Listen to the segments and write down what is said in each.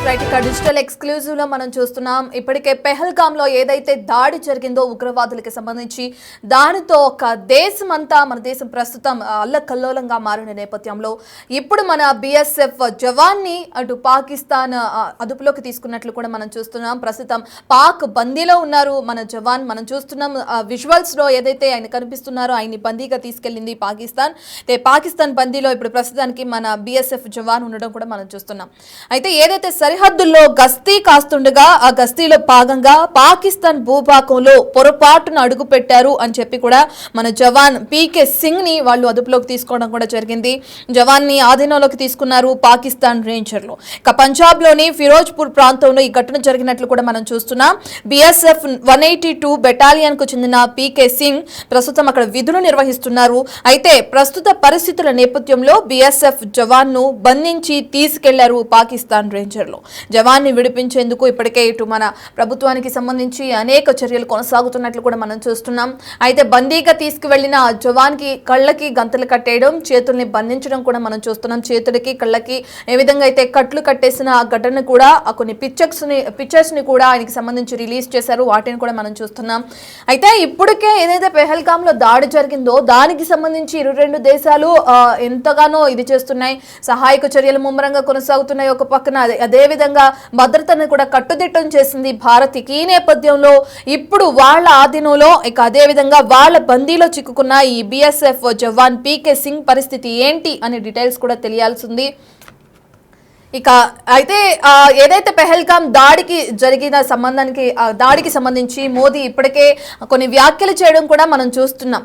Right ఇక digital exclusive లో మనం చూస్తున్నాం. ఇప్పటికే పెహల్గామ్ లో ఏదైతే దాడి జరిగిందో ఉగ్రవాదులకు సంబంధించి దానితో ఒక దేశమంతా మన దేశం ప్రస్తుతం అల్లకల్లోలంగా మారిన నేపథ్యంలో ఇప్పుడు మన బిఎస్ఎఫ్ జవాన్ ని అటు పాకిస్తాన్ అదుపులోకి తీసుకున్నట్లు కూడా మనం చూస్తున్నాం. ప్రస్తుతం పాక్ బందీలో ఉన్నారు మన జవాన్. మనం చూస్తున్నాం విజువల్స్ లో ఏదైతే ఆయన కనిపిస్తున్నారో ఆయన్ని బందీగా తీసుకెళ్లింది పాకిస్తాన్. పాకిస్తాన్ బందీలో ఇప్పుడు ప్రస్తుతానికి మన బిఎస్ఎఫ్ జవాన్ ఉండడం కూడా మనం చూస్తున్నాం. అయితే ఏదైతే సరిహద్దుల్లో గస్తీ కాస్తుండగా ఆ గస్తీలో భాగంగా పాకిస్తాన్ భూభాగంలో పొరపాటున అడుగు పెట్టారు అని చెప్పి కూడా మన జవాన్ పీకే సింగ్ ని వాళ్ళు అదుపులోకి తీసుకోవడం కూడా జరిగింది. జవాన్ ని ఆధీనంలోకి తీసుకున్నారు పాకిస్తాన్ రేంజర్లు. ఇక పంజాబ్ లోని ఫిరోజ్పూర్ ప్రాంతంలో ఈ ఘటన జరిగినట్లు కూడా మనం చూస్తున్నాం. బిఎస్ఎఫ్ 182 బెటాలియన్ కు చెందిన పీకే సింగ్ ప్రస్తుతం అక్కడ విధులు నిర్వహిస్తున్నారు. అయితే ప్రస్తుత పరిస్థితుల నేపథ్యంలో బిఎస్ఎఫ్ జవాన్ ను బంధించి తీసుకెళ్లారు పాకిస్తాన్ రేంజర్లు. జవాన్ని విడిపించేందుకు ఇప్పటికే ఇటు మన ప్రభుత్వానికి సంబంధించి అనేక చర్యలు కొనసాగుతున్నట్లు కూడా మనం చూస్తున్నాం. అయితే బందీగా తీసుకువెళ్లిన జవాన్ కి కళ్ళకి గంతలు కట్టేయడం, చేతుల్ని బంధించడం కూడా మనం చూస్తున్నాం. చేతులకి కళ్ళకి ఏ విధంగా అయితే కట్లు కట్టేసిన ఆ ఘటన కూడా కొన్ని పిక్చర్స్ ని కూడా ఆయనకి సంబంధించి రిలీజ్ చేశారు. వాటిని కూడా మనం చూస్తున్నాం. అయితే ఇప్పటికే ఏదైతే పెహల్గామ్ లో దాడి జరిగిందో దానికి సంబంధించి 22 దేశాలు ఎంతగానో ఇది చేస్తున్నాయి. సహాయక చర్యలు ముమ్మరంగా కొనసాగుతున్నాయి. ఒక పక్కన అదే విధంగా భద్రతను కూడా కట్టుదిట్టం చేసింది భారత్. ఈ నేపథ్యంలో ఇప్పుడు వాళ్ళ ఆధీనంలో ఇక అదే విధంగా వాళ్ళ బందీలో చిక్కుకున్న ఈ బిఎస్ఎఫ్ జవాన్ పీకే సింగ్ పరిస్థితి ఏంటి అనే డీటెయిల్స్ కూడా తెలియాల్సింది. ఇక అయితే ఏదైతే పెహల్గామ్ దాడికి జరిగిన దాడికి సంబంధించి మోదీ ఇప్పటికే కొన్ని వ్యాఖ్యలు చేయడం కూడా మనం చూస్తున్నాం.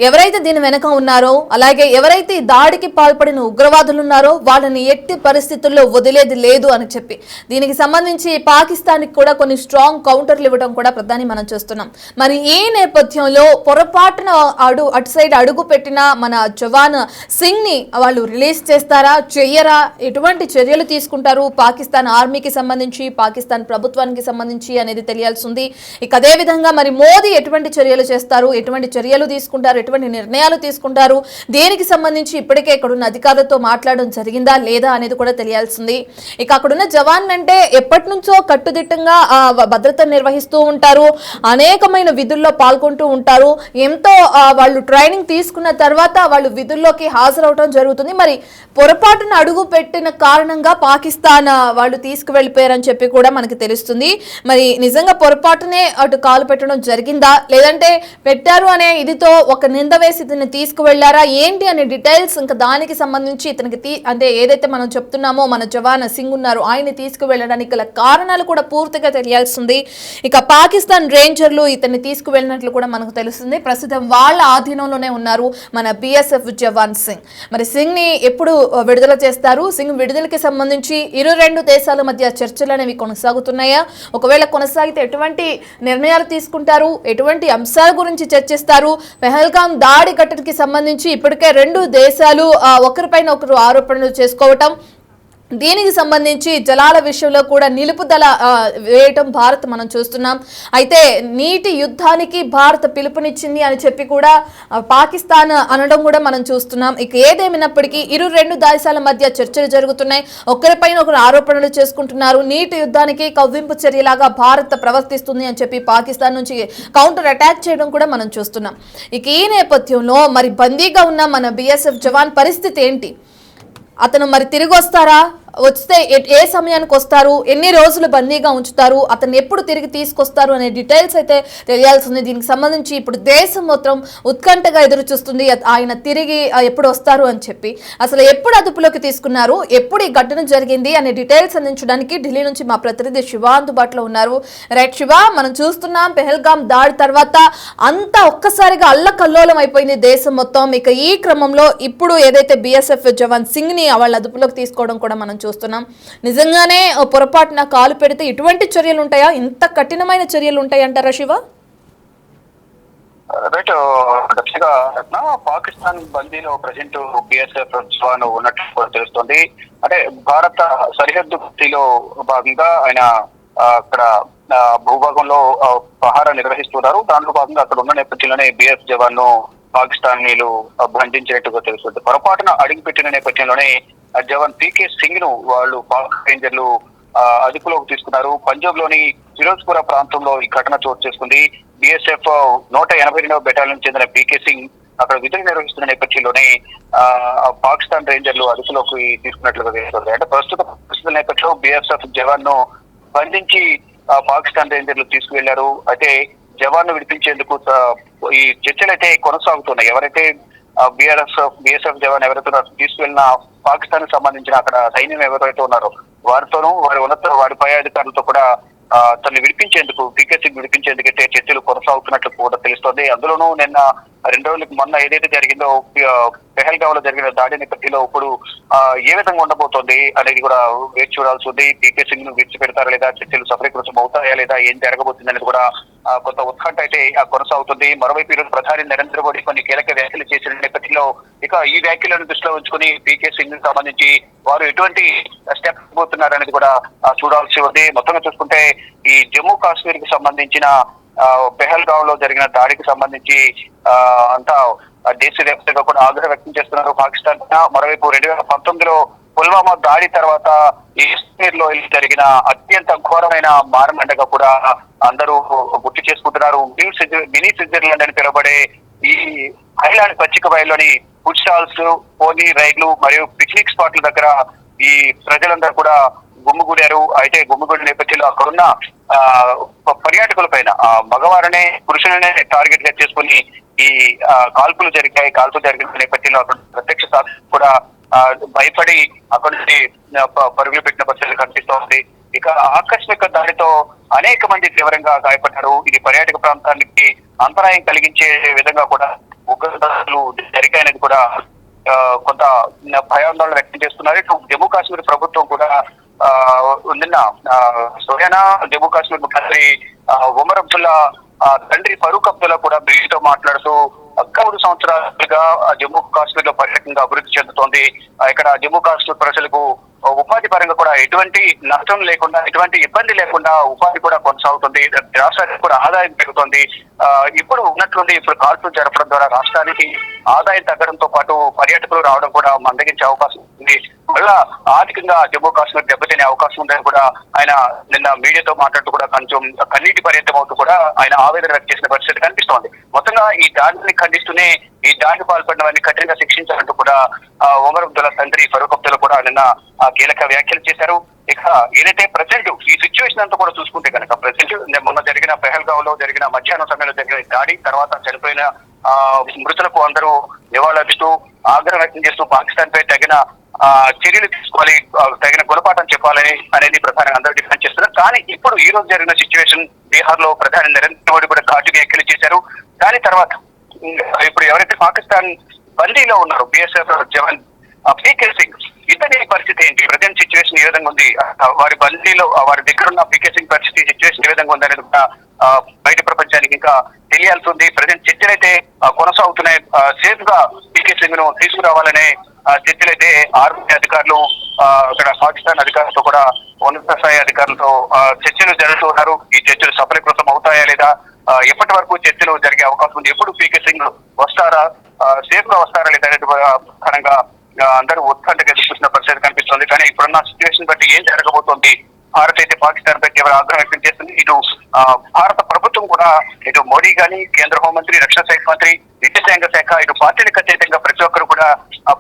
ఎవరైతే దీని వెనక ఉన్నారో అలాగే ఎవరైతే దాడికి పాల్పడిన ఉగ్రవాదులు ఉన్నారో వాళ్ళని ఎట్టి పరిస్థితుల్లో వదిలేది లేదు అని చెప్పి దీనికి సంబంధించి పాకిస్తాన్కి కూడా కొన్ని స్ట్రాంగ్ కౌంటర్లు ఇవ్వడం కూడా ప్రధాని మనం చూస్తున్నాం. మరి ఈ నేపథ్యంలో పొరపాటున అటు సైడ్ అడుగు పెట్టిన మన జవాన్ సింగ్ ని వాళ్ళు రిలీజ్ చేస్తారా చెయ్యరా, ఎటువంటి చర్యలు తీసుకుంటారు పాకిస్తాన్ ఆర్మీకి సంబంధించి పాకిస్తాన్ ప్రభుత్వానికి సంబంధించి అనేది తెలియాల్సి ఉంది. ఇక అదే విధంగా మరి మోదీ ఎటువంటి చర్యలు చేస్తారు, ఎటువంటి చర్యలు తీసుకుంటారు, ఎటువంటి నిర్ణయాలు తీసుకుంటారు, దేనికి సంబంధించి ఇప్పటికే ఇక్కడున్న అధికారులతో మాట్లాడడం జరిగిందా లేదా అనేది కూడా తెలియాల్సింది. ఇక అక్కడున్న జవాన్ అంటే ఎప్పటి నుంచో కట్టుదిట్టంగా భద్రత నిర్వహిస్తూ ఉంటారు, అనేకమైన విధుల్లో పాల్గొంటూ ఉంటారు. ఎంతో వాళ్ళు ట్రైనింగ్ తీసుకున్న తర్వాత వాళ్ళు విధుల్లోకి హాజరవడం జరుగుతుంది. మరి పొరపాటున అడుగు పెట్టిన కారణంగా పాకిస్తాన్ వాళ్ళు తీసుకువెళ్ళిపోయారని చెప్పి కూడా మనకి తెలుస్తుంది. మరి నిజంగా పొరపాటునే అటు కాలు పెట్టడం జరిగిందా లేదంటే పెట్టారు అనే ఇదితో ఒక నింద వేసి ఇతన్ని తీసుకువెళ్లారా ఏంటి అనే డీటెయిల్స్ ఇంకా దానికి సంబంధించి ఇతనికి అంటే ఏదైతే మనం చెప్తున్నామో మన జవాన్ సింగ్ ఉన్నారు ఆయన్ని తీసుకువెళ్ళడానికి గల కారణాలు కూడా పూర్తిగా తెలియాల్సింది. ఇక పాకిస్తాన్ రేంజర్లు ఇతన్ని తీసుకువెళ్ళినట్లు కూడా మనకు తెలుస్తుంది. ప్రస్తుతం వాళ్ళ ఆధీనంలోనే ఉన్నారు మన బిఎస్ఎఫ్ జవాన్ సింగ్. మరి సింగ్ ని ఎప్పుడు విడుదల చేస్తారు, సింగ్ విడుదలకి సంబంధించి 22 దేశాల మధ్య చర్చలు అనేవి కొనసాగుతున్నాయా, ఒకవేళ కొనసాగితే ఎటువంటి నిర్ణయాలు తీసుకుంటారు, ఎటువంటి అంశాల గురించి చర్చిస్తారు, పెహల్గామ్ దాడి ఘటనకి సంబంధించి ఇప్పటికే 2 దేశాలు ఒకరిపైన ఒకరు ఆరోపణలు చేసుకోవటం, దీనికి సంబంధించి జలాల విషయంలో కూడా నిలుపుదల వేయటం భారత్ మనం చూస్తున్నాం. అయితే నీటి యుద్ధానికి భారత్ పిలుపునిచ్చింది అని చెప్పి కూడా పాకిస్తాన్ అనడం కూడా మనం చూస్తున్నాం. ఇక ఏదేమైనప్పటికీ 22 దేశాల మధ్య చర్చలు జరుగుతున్నాయి, ఒకరిపైన ఒకరు ఆరోపణలు చేసుకుంటున్నారు. నీటి యుద్ధానికి కవ్వింపు చర్యలాగా భారత్ ప్రవర్తిస్తుంది అని చెప్పి పాకిస్తాన్ నుంచి కౌంటర్ అటాక్ చేయడం కూడా మనం చూస్తున్నాం. ఇక ఈ నేపథ్యంలో మరి బందీగా ఉన్న మన బిఎస్ఎఫ్ జవాన్ పరిస్థితి ఏంటి, అతను మరి తిరిగి వస్తారా, వస్తే ఏ సమయానికి వస్తారు, ఎన్ని రోజులు బందీగా ఉంచుతారు, అతను ఎప్పుడు తిరిగి తీసుకొస్తారు అనే డీటెయిల్స్ అయితే తెలియాల్సింది. దీనికి సంబంధించి ఇప్పుడు దేశం మొత్తం ఉత్కంఠగా ఎదురు చూస్తుంది ఆయన తిరిగి ఎప్పుడు వస్తారు అని చెప్పి. అసలు ఎప్పుడు అదుపులోకి తీసుకున్నారు, ఎప్పుడు ఈ ఘటన జరిగింది అనే డీటెయిల్స్ అందించడానికి ఢిల్లీ నుంచి మా ప్రతినిధి శివ అందుబాటులో ఉన్నారు. రైట్ శివ, మనం చూస్తున్నాం పెహల్గామ్ దాడి తర్వాత అంతా ఒక్కసారిగా అల్లకల్లోలం అయిపోయింది దేశం మొత్తం. ఇక ఈ క్రమంలో ఇప్పుడు ఏదైతే బిఎస్ఎఫ్ జవాన్ సింగ్ ని వాళ్ళ అదుపులోకి తీసుకోవడం కూడా మనం చూస్తున్నాం. నిజంగానే పొరపాటున కాలు పెడితే ఇటువంటి చర్యలు ఉంటాయా, ఇంత కఠినమైన చర్యలు ఉంటాయి అంటారా శివ? రైట్, పాకిస్తాన్ బందీలో ప్రజెంట్ బిఎస్ఎఫ్ జవాన్ ఉన్నట్టు తెలుస్తుంది. అంటే భారత సరిహద్దులో భాగంగా ఆయన అక్కడ భూభాగంలో పహారా నిర్వహిస్తున్నారు. దాంట్లో భాగంగా అక్కడ ఉన్న నేపథ్యంలోనే బిఎస్ జవాన్ ను పాకిస్తానీలు బంధించినట్టుగా తెలుస్తుంది. పొరపాటున అడిగిపెట్టిన నేపథ్యంలోనే జవాన్ పీకే సింగ్ ను వాళ్ళు పాక్ రేంజర్లు అదుపులోకి తీసుకున్నారు. పంజాబ్ లోని ఫిరోజ్పుర ప్రాంతంలో ఈ ఘటన చోటు చేసుకుంది. బిఎస్ఎఫ్ 182వ బెటాలియన్ చెందిన పీకే సింగ్ అక్కడ విధులు నిర్వహిస్తున్న నేపథ్యంలోనే పాకిస్తాన్ రేంజర్లు అదుపులోకి తీసుకున్నట్లుగా తెలుస్తుంది. అంటే ప్రస్తుత పరిస్థితుల నేపథ్యంలో బిఎస్ఎఫ్ జవాన్ ను బంధించి పాకిస్తాన్ రేంజర్లు తీసుకువెళ్లారు. అయితే జవాన్ ను విడిపించేందుకు ఈ చర్చలు అయితే కొనసాగుతున్నాయి. ఎవరైతే బిఎస్ఎఫ్ జవాన్ ఎవరైతే తీసుకువెళ్ళిన పాకిస్తాన్ కు సంబంధించిన అక్కడ సైన్యం ఎవరైతే ఉన్నారో వారితోనూ వారి పై అధికారులతో కూడా తనని విడిపించేందుకు పీకే సింగ్ విడిపించేందుకైతే చర్చలు కొనసాగుతున్నట్లు కూడా తెలుస్తోంది. అందులోనూ నిన్న 2 రోజులకు మొన్న ఏదైతే జరిగిందో పెహల్గావ్ లో జరిగిన దాడి నేపథ్యంలో ఇప్పుడు ఏ విధంగా ఉండబోతోంది అనేది కూడా వేచి చూడాల్సి ఉంది. పీకే సింగ్ ను విడిచిపెడతారా లేదా, చర్చలు సఫలీకృతం అవుతాయా లేదా, ఏం జరగబోతుంది అనేది కూడా కొంత ఉత్కంఠ అయితే కొనసాగుతుంది. మరోవైపు ఈరోజు ప్రధాని నరేంద్ర మోడీ కొన్ని కీలక వ్యాఖ్యలు చేసిన నేపథ్యంలో ఇక ఈ వ్యాఖ్యలను దృష్టిలో ఉంచుకుని పీకే సింగ్ కి సంబంధించి వారు ఎటువంటి స్టెప్ పోతున్నారనేది కూడా చూడాల్సి ఉంది. మొత్తంగా చూసుకుంటే ఈ జమ్మూ కాశ్మీర్ కి సంబంధించిన పెహల్గావ్ లో జరిగిన దాడికి సంబంధించి అంతా దేశవ్యాప్తంగా కూడా ఆగ్రహం వ్యక్తం చేస్తున్నారు పాకిస్తాన్. మరోవైపు 2019లో పుల్వామా దాడి తర్వాత ఈ కాశ్మీర్ లో జరిగిన అత్యంత ఘోరమైన మారణండగా కూడా అందరూ గుర్తు చేసుకుంటున్నారు. మినీ స్విట్జర్లాండ్ అని పిలువబడే ఈ హైలాండ్ పచ్చిక బయలులోని ఫుడ్ స్టాల్స్, పోనీ రైళ్లు మరియు పిక్నిక్ స్పాట్ల దగ్గర ఈ ప్రజలందరూ కూడా గుమ్మిగూడారు. అయితే గుమ్మిగూడిన నేపథ్యంలో అక్కడున్న పర్యాటకుల పైన మగవారినే పురుషులనే టార్గెట్ గా చేసుకుని ఈ కాల్పులు జరిగిన నేపథ్యంలో అక్కడ ప్రత్యక్ష సాక్షులు కూడా భయపడి అక్కడి నుంచి పరుగులు పెట్టిన పరిస్థితి కనిపిస్తోంది. ఇక ఆకస్మిక దాడితో అనేక మంది తీవ్రంగా గాయపడ్డారు. ఇది పర్యాటక ప్రాంతానికి అంతరాయం కలిగించే విధంగా కూడా ఉగ్రదాడులు జరిగాయనేది కూడా కొంత భయాందోళన వ్యక్తం చేస్తున్నారు. ఇటు జమ్మూ కాశ్మీర్ ప్రభుత్వం కూడా నిన్న సోయానా జమ్మూ కాశ్మీర్ ముఖ్యమంత్రి ఉమర్ అబ్దుల్లా తండ్రి ఫరూక్ అబ్దుల్లా కూడా మీడియాతో మాట్లాడుతూ 3 సంవత్సరాలుగా జమ్మూ కాశ్మీర్ లో పర్యాటకంగా అభివృద్ధి చెందుతోంది. ఇక్కడ జమ్మూ కాశ్మీర్ ప్రజలకు ఉపాధి పరంగా కూడా ఎటువంటి నష్టం లేకుండా, ఎటువంటి ఇబ్బంది లేకుండా ఉపాధి కూడా కొనసాగుతుంది. రాష్ట్రానికి కూడా ఆదాయం పెరుగుతుంది. ఇప్పుడు ఉన్నట్లుండి ఇప్పుడు కాల్పులు జరపడం ద్వారా రాష్ట్రానికి ఆదాయం తగ్గడంతో పాటు పర్యాటకులు రావడం కూడా మందగించే అవకాశం ఉంది. మళ్ళా ఆర్థికంగా జమ్మూ కాశ్మీర్ దెబ్బతినే అవకాశం ఉందని కూడా ఆయన నిన్న మీడియాతో మాట్లాడుతూ కూడా కొంచెం కన్నీటి పర్యంతం అవుతూ కూడా ఆయన ఆవేదన వ్యక్తం చేసిన పరిస్థితి కనిపిస్తోంది. మొత్తంగా ఈ దాడిని ఖండిస్తూనే ఈ దాడికి పాల్పడిన వారిని కఠినంగా శిక్షించాలంటూ కూడా ఉమర్ అబ్దుల్లా తండ్రి ఫరూక్ అబ్దుల్లా కూడా నిన్న కీలక వ్యాఖ్యలు చేశారు. ఇక ఏదైతే ప్రెసెంట్ ఈ సిచ్యువేషన్ అంతా కూడా చూసుకుంటే కనుక ప్రెసెంట్ మొన్న జరిగిన పెహల్గావ్ లో జరిగిన మధ్యాహ్నం సమయంలో జరిగిన దాడి తర్వాత చనిపోయిన మృతులకు అందరూ నివాళులర్పిస్తూ ఆగ్రహం వ్యక్తం చేస్తూ పాకిస్తాన్ పై తగిన చర్యలు తీసుకోవాలి, తగిన గుణపాఠం చెప్పాలని అనేది ప్రధానంగా అందరూ డిమాండ్ చేస్తున్నారు. కానీ ఇప్పుడు ఈ రోజు జరిగిన సిచ్యువేషన్ బీహార్ లో ప్రధాని నరేంద్ర మోడీ కూడా ఘాటు వ్యాఖ్యలు చేశారు. దాని తర్వాత ఇప్పుడు ఎవరైతే పాకిస్తాన్ బందీలో ఉన్నారో బిఎస్ఎఫ్ జవాన్ పీకే సింగ్ ఇతని పరిస్థితి ఏంటి, ప్రజెంట్ సిచ్యువేషన్ ఏ విధంగా ఉంది, వారి బందీలో వారి దగ్గర ఉన్న పీకే సింగ్ పరిస్థితి సిచ్యువేషన్ ఏ విధంగా ఉంది అనేది కూడా బయట ప్రపంచానికి ఇంకా తెలియాల్సి ఉంది. ప్రజెంట్ చర్చలైతే కొనసాగుతున్నాయి. సేఫ్ గా పీకే సింగ్ ను తీసుకురావాలనే చర్చలైతే ఆర్మీ అధికారులు అక్కడ పాకిస్తాన్ అధికారులతో కూడా ఉన్నత స్థాయి అధికారులతో చర్చలు జరుగుతున్నారు. ఈ చర్చలు సఫలీకృతం అవుతాయా లేదా, ఎప్పటి వరకు చర్చలు జరిగే అవకాశం ఉంది, ఎప్పుడు పీకే సింగ్ వస్తారా, సేఫ్ గా వస్తారా లేదా అనేది పరంగా అందరూ ఉత్కంఠగా ఎదుర్కొంటున్న పరిస్థితి కనిపిస్తుంది. కానీ ఇప్పుడున్న సిచ్యువేషన్ బట్టి ఏం జరగబోతోంది, భారత్ అయితే పాకిస్తాన్ పై తీవ్ర ఆగ్రహం వ్యక్తం చేస్తుంది. ఇటు భారత ప్రభుత్వం కూడా ఇటు మోడీ గాని, కేంద్ర హోంమంత్రి, రక్షణ శాఖ మంత్రి, విదేశాంగ శాఖ, ఇటు పార్టీలకు అతీతంగా ప్రతి ఒక్కరు కూడా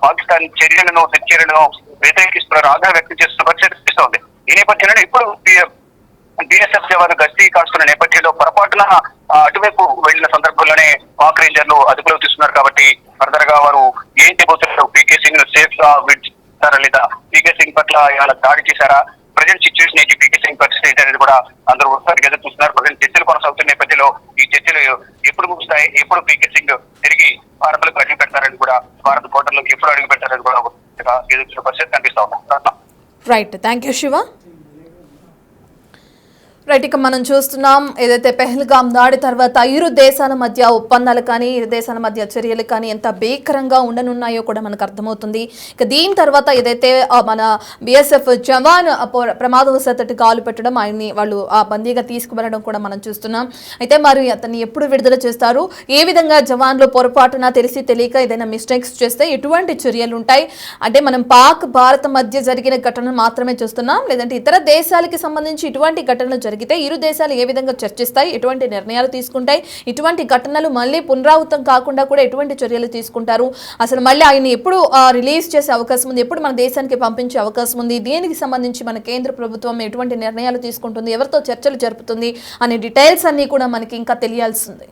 పాకిస్తాన్ చర్యలను వ్యతిరేకిస్తున్నారు, ఆగ్రహం వ్యక్తం చేస్తున్న పరిస్థితి కనిపిస్తోంది. ఈ నేపథ్యంలో ఇప్పుడు బిఎస్ఎఫ్ జవాను గస్తీ కాస్తున్న నేపథ్యంలో పొరపాటున అటువైపు వెళ్లిన సందర్భంలోనే పాక్ రేంజర్లు అదుపులో తీసుకున్నారు. కాబట్టి ఫర్దర్ గా వారు ఏం చేయబోతున్నారు, పీకే సింగ్ ను సేఫ్ గా విడిచారా లేదా, పీకే సింగ్ పట్ల ఏమైనా దాడి చేశారా, ప్రజెంట్ సిచ్యువేషన్ ఏంటి, పీకే సింగ్ పరిస్థితి ఏంటి అనేది కూడా అందరూ ఒకసారి ఎదురు చూస్తున్నారు. ప్రజెంట్ చర్చలు కొనసాగుతున్న నేపథ్యంలో ఈ చర్చలు ఎప్పుడు ముగుస్తాయి, ఎప్పుడు పీకే సింగ్ తిరిగి భారత్లోకి అడుగు పెడతారని కూడా, భారత బోర్డర్లోకి ఎప్పుడు అడుగు పెట్టారని కూడా ఎదుర్కొన్న పరిస్థితి కనిపిస్తా ఉంది. Right, thank you Shiva. Right, ఇక మనం చూస్తున్నాం ఏదైతే పెహల్గాం దాడి తర్వాత ఇరు దేశాల మధ్య ఒప్పందాలు కానీ ఇరు దేశాల మధ్య చర్యలు కానీ ఎంత భీకరంగా ఉండనున్నాయో కూడా మనకు అర్థమవుతుంది. ఇక దీని తర్వాత ఏదైతే మన బిఎస్ఎఫ్ జవాన్ ప్రమాదవశాత్తు కాలు పెట్టడం, ఆయన్ని వాళ్ళు ఆ బందీగా తీసుకువెళ్ళడం కూడా మనం చూస్తున్నాం. అయితే మరి అతన్ని ఎప్పుడు విడుదల చేస్తారు, ఏ విధంగా జవాన్లు పొరపాటున తెలిసి తెలియక ఏదైనా మిస్టేక్స్ చేస్తే ఎటువంటి చర్యలు ఉంటాయి అంటే మనం పాక్ భారత్ మధ్య జరిగిన ఘటనలు మాత్రమే చూస్తున్నాం, లేదంటే ఇతర దేశాలకి సంబంధించి ఇటువంటి ఘటనలు జరిగితే ఇరు దేశాలు ఏ విధంగా చర్చిస్తాయి, ఎటువంటి నిర్ణయాలు తీసుకుంటాయి, ఇటువంటి ఘటనలు మళ్ళీ పునరావృతం కాకుండా కూడా ఎటువంటి చర్యలు తీసుకుంటారు, అసలు మళ్ళీ ఆయన ఎప్పుడు రిలీజ్ చేసే అవకాశం ఉంది, ఎప్పుడు మన దేశానికి పంపించే అవకాశం ఉంది, దీనికి సంబంధించి మన కేంద్ర ప్రభుత్వం ఎటువంటి నిర్ణయాలు తీసుకుంటుంది, ఎవరితో చర్చలు జరుపుతుంది అనే డీటెయిల్స్ అన్ని కూడా మనకి ఇంకా తెలియాల్సింది.